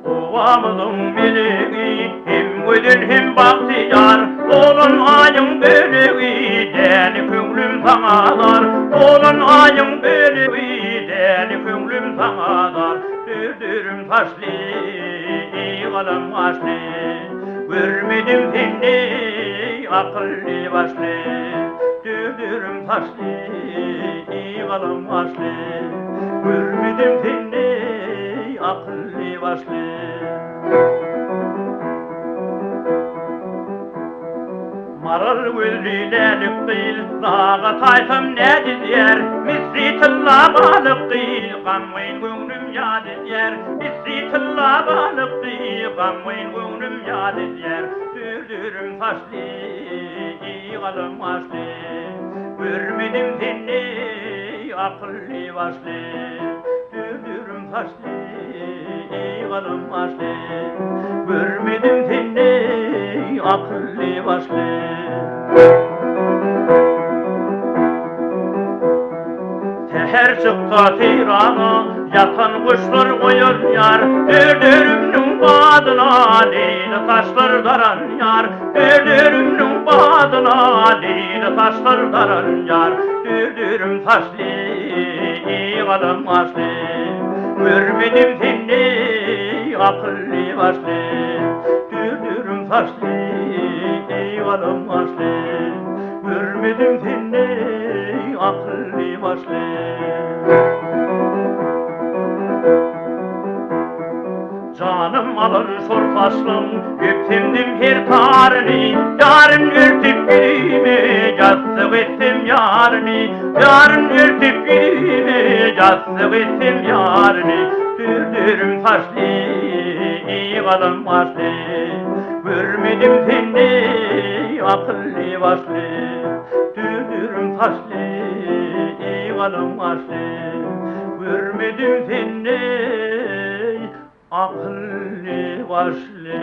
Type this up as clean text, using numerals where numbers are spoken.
Ovamızın meleği hem güzel hem bahtiyar, olun ayın beleği deli köngülüm sana dar. Olun ayın beleği deli köngülüm sana dar. Dürdürüm taşlı kalem kaşlı, görmedim seni akıllı başlı. Dürdürüm taşlı kalem kaşlı, görmedim seni akıllı başlı. Maral gözlülelik değil, dağa tayfım ne dizer, misri tılla balık değil, gammayın gönlüm yad eder. Misri tılla balık değil, gammayın gönlüm yad eder. Dürdürüm taşlı, kalem kaşlı, görmedim seni akıllı başlı. Dürdürüm taşlı, kalem kaşlı, görmedim seni akıllı başlı. Seher çıktı teyrana, yatan kuşlar koyar yar. Dürdürümnün badına değil taşlar daran yar. Dürdürümnün badına değil taşlar daran yar. Dürdürüm taşlı, kalem kaşlı, görmedim seni akıllı başlı. Dürdürüm taşlı, kalem kaşlı, görmedim seni akıllı başlı. Canım alır sor taşlım, öptündüm her tarını. Yarın örtüp gülüme, yazık ettim yarını. Yarın örtüp gülüme, yazık ettim yarını. Dürdürüm taşlı, kalem kaşlı, görmedim seni akıllı başlı. Dürdürüm taşlı, kalem kaşlı, görmedim seni akıllı başlı.